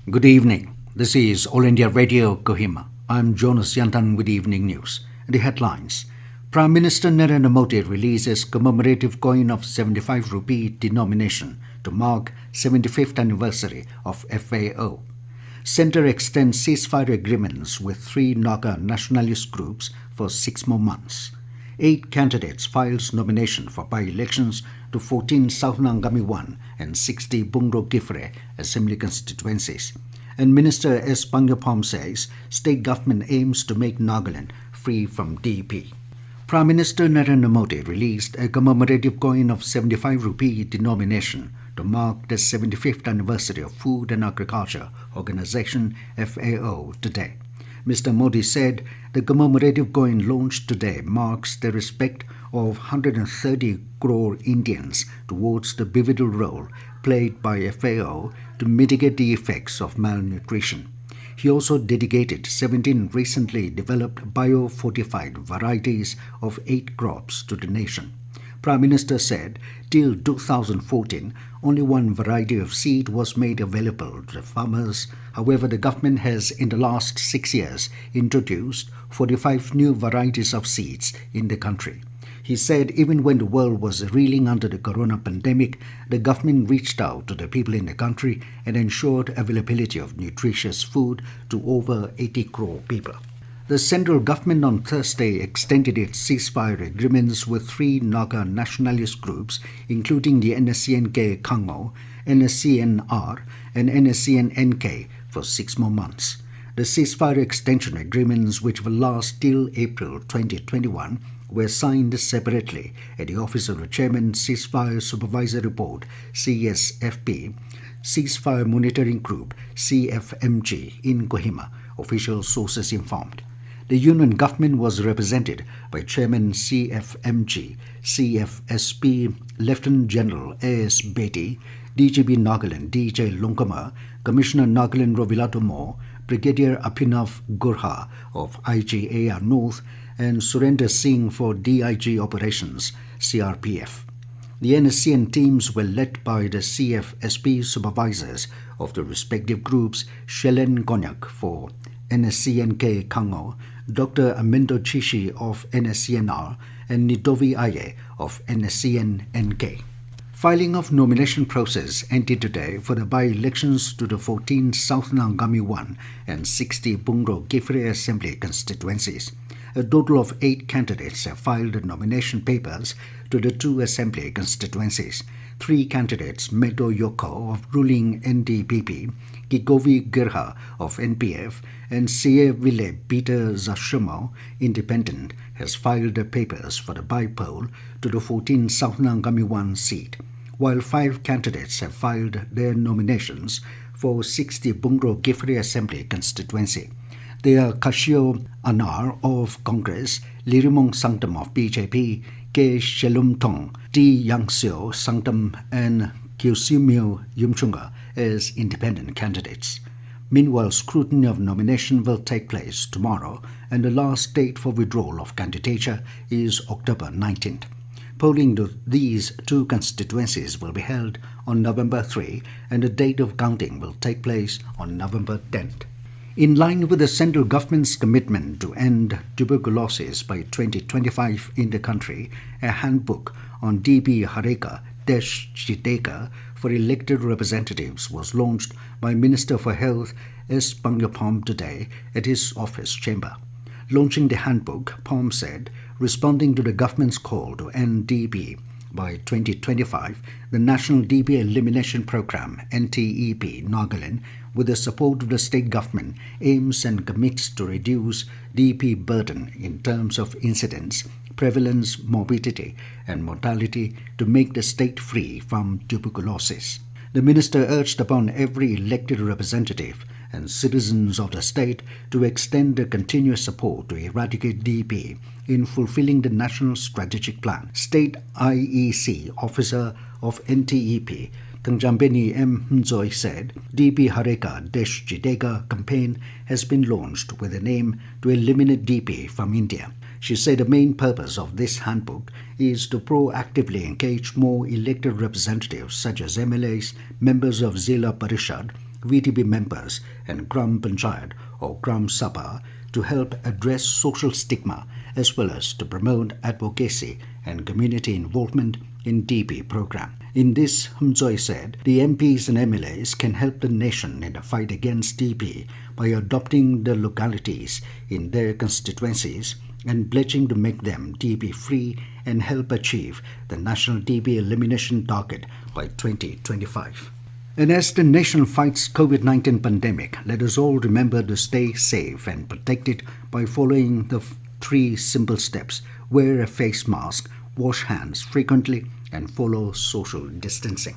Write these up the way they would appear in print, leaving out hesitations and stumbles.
Good evening. This is All India Radio Kohima. I'm Jonas Yantan with Evening News. The headlines. Prime Minister Narendra Modi releases commemorative coin of 75 rupee denomination to mark 75th anniversary of FAO. Centre extends ceasefire agreements with 3 Naga nationalist groups for 6 more months. 8 candidates files nomination for by-elections to 14 South Nangami 1 and 60 Bungro Gifre Assembly constituencies. And Minister S. Pangyapom says state government aims to make Nagaland free from DP. Prime Minister Narendra Modi released a commemorative coin of 75 rupee denomination to mark the 75th anniversary of Food and Agriculture Organization FAO today. Mr. Modi said the commemorative coin launched today marks the respect of 130 crore Indians towards the pivotal role played by FAO to mitigate the effects of malnutrition. He also dedicated 17 recently developed bio-fortified varieties of 8 crops to the nation. Prime Minister said till 2014, only one variety of seed was made available to the farmers. However, the government has in the last 6 years introduced 45 new varieties of seeds in the country. He said even when the world was reeling under the corona pandemic, the government reached out to the people in the country and ensured availability of nutritious food to over 80 crore people. The central government on Thursday extended its ceasefire agreements with 3 Naga nationalist groups, including the NSCN-K Kango, NSCN-R, and NSCN-NK for 6 more months. The ceasefire extension agreements, which will last till April 2021, were signed separately at the Office of the Chairman Ceasefire Supervisory Board (CSFB), Ceasefire Monitoring Group (CFMG) in Kohima, official sources informed. The union government was represented by Chairman CFMG, CFSP Lieutenant General A.S. Bedi, DGB Nagaland DJ Longkama, Commissioner Nagaland Rovilato Mo, Brigadier Abhinav Gurha of IGAR North, and Surender Singh for DIG Operations, CRPF. The NSCN teams were led by the CFSP supervisors of the respective groups, Shelen Konyak for NSCN-K Kango, Dr. Amendo Chishi of NSCN-R, and Nidovi Aye of NSCN-NK. Filing of nomination process ended today for the by-elections to the 14 South Nangami 1 and 60 Bungro Gifre Assembly constituencies. A total of 8 candidates have filed nomination papers to the 2 Assembly constituencies. 3 candidates, Medo Yoko of ruling NDPP, Gigovi Girha of NPF, and Sievile Peter Zashumo, Independent, has filed their papers for the by-poll to the 14 South Nangami 1 seat, while 5 candidates have filed their nominations for 60 Bungro Gifre Assembly constituency. They are Kashio Anar of Congress, Lirimong Sanctum of BJP, K. Shelum Tong, T. Yangseo Sanctum, and Kyusumio Yumchunga as independent candidates. Meanwhile, scrutiny of nomination will take place tomorrow, and the last date for withdrawal of candidature is October 19th. Polling to these 2 constituencies will be held on November 3, and the date of counting will take place on November 10th. In line with the central government's commitment to end tuberculosis by 2025 in the country, a handbook on DB Hareka Chiteka for elected representatives was launched by Minister for Health S. Pangyapom today at his office chamber. Launching the handbook, Pom said, responding to the government's call to end DB by 2025, the National DB Elimination Program (NTEP) Nagaland, with the support of the state government, aims and commits to reduce DP burden in terms of incidence, prevalence, morbidity, and mortality to make the state free from tuberculosis. The minister urged upon every elected representative and citizens of the state to extend their continuous support to eradicate DP in fulfilling the National Strategic Plan. State IEC Officer of NTEP, Tangjambeni M. Mzoy said, DP Hareka Desh Jidega campaign has been launched with an aim to eliminate DP from India. She said the main purpose of this handbook is to proactively engage more elected representatives such as MLAs, members of Zilla Parishad, VTB members and Gram Panchayat or Gram Sabha to help address social stigma as well as to promote advocacy and community involvement in DP program. In this, Humjoy said, the MPs and MLAs can help the nation in the fight against DP by adopting the localities in their constituencies and pledging to make them DP-free and help achieve the national DP elimination target by 2025. And as the nation fights COVID-19 pandemic, let us all remember to stay safe and protected by following the 3 simple steps. Wear a face mask, wash hands frequently, and follow social distancing.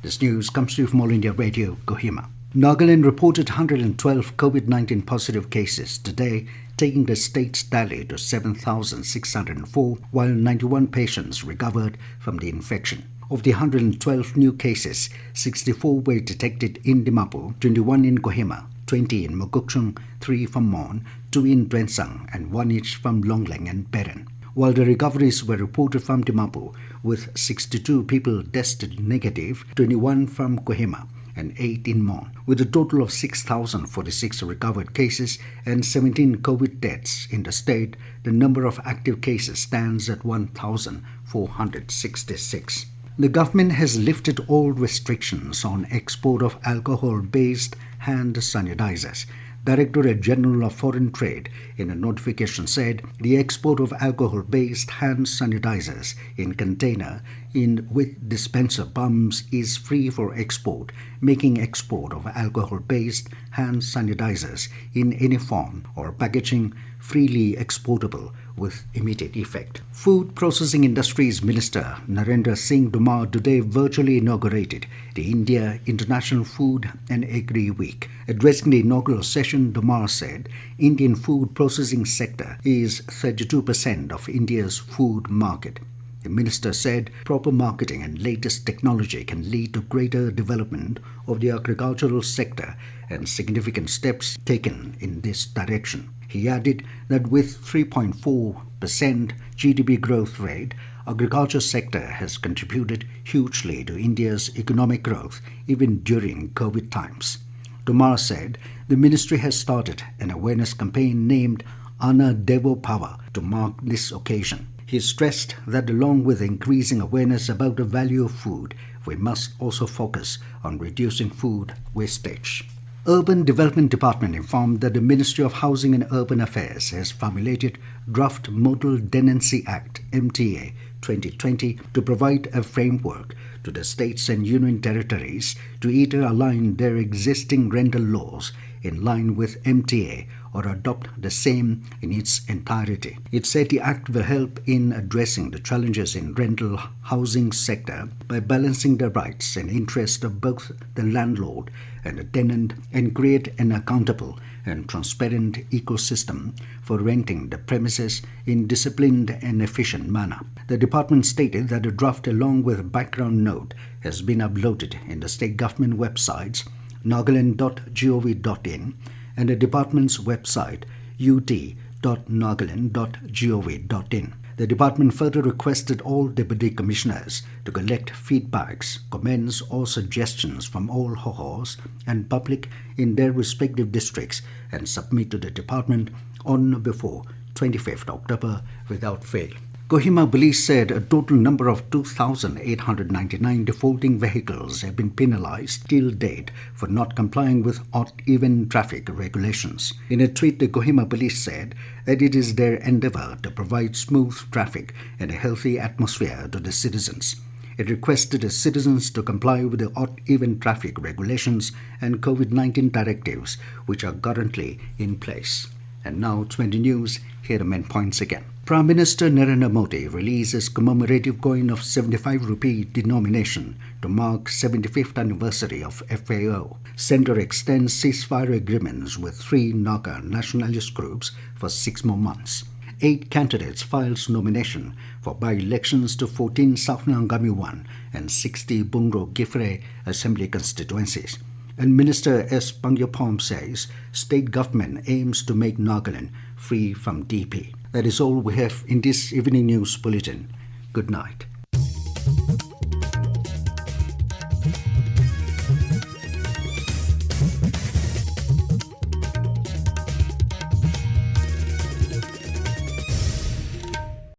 This news comes to you from All India Radio, Kohima. Nagaland reported 112 COVID-19 positive cases today, taking the state's tally to 7,604, while 91 patients recovered from the infection. Of the 112 new cases, 64 were detected in Dimapur, 21 in Kohima, 20 in Mokokchung, 3 from Mon, 2 in Dwensang, and 1 each from Longleng and Peren. While the recoveries were reported from Dimapur, with 62 people tested negative, 21 from Kohima, and 8 in Mon. With a total of 6,046 recovered cases and 17 COVID deaths in the state, the number of active cases stands at 1,466. The government has lifted all restrictions on export of alcohol-based hand sanitizers. Directorate General of Foreign Trade in a notification said the export of alcohol-based hand sanitizers in container with dispenser pumps is free for export, making export of alcohol-based hand sanitizers in any form or packaging freely exportable with immediate effect. Food Processing Industries Minister Narendra Singh Tomar today virtually inaugurated the India International Food and Agri Week. Addressing the inaugural session, Tomar said Indian food processing sector is 32% of India's food market. The minister said proper marketing and latest technology can lead to greater development of the agricultural sector and significant steps taken in this direction. He added that with 3.4% GDP growth rate, agriculture sector has contributed hugely to India's economic growth even during COVID times. Tomar said the ministry has started an awareness campaign named Anna Devo Power to mark this occasion. He stressed that along with increasing awareness about the value of food, we must also focus on reducing food wastage. Urban Development Department informed that the Ministry of Housing and Urban Affairs has formulated Draft Model Tenancy Act (MTA) 2020 to provide a framework to the states and union territories to either align their existing rental laws in line with MTA or adopt the same in its entirety. It said the act will help in addressing the challenges in rental housing sector by balancing the rights and interests of both the landlord and the tenant and create an accountable and transparent ecosystem for renting the premises in disciplined and efficient manner. The department stated that a draft along with a background note has been uploaded in the state government websites nagaland.gov.in and the department's website ut.nagaland.gov.in. The department further requested all deputy commissioners to collect feedbacks, comments or suggestions from all HOHOs and public in their respective districts and submit to the department on or before 25th October without fail. Kohima police said a total number of 2,899 defaulting vehicles have been penalized till date for not complying with odd-even traffic regulations. In a tweet, the Kohima police said that it is their endeavor to provide smooth traffic and a healthy atmosphere to the citizens. It requested the citizens to comply with the odd-even traffic regulations and COVID-19 directives which are currently in place. And now 20 news, here are the main points again. Prime Minister Narendra Modi releases commemorative coin of 75 rupee denomination to mark 75th anniversary of FAO. Centre extends ceasefire agreements with 3 Naga nationalist groups for 6 more months. 8 candidates files nomination for by-elections to 14 South Nangami 1 and 60 Bungro Gifre Assembly constituencies. And Minister S. Pangyapom says state government aims to make Nagaland free from DP. That is all we have in this evening news bulletin. Good night.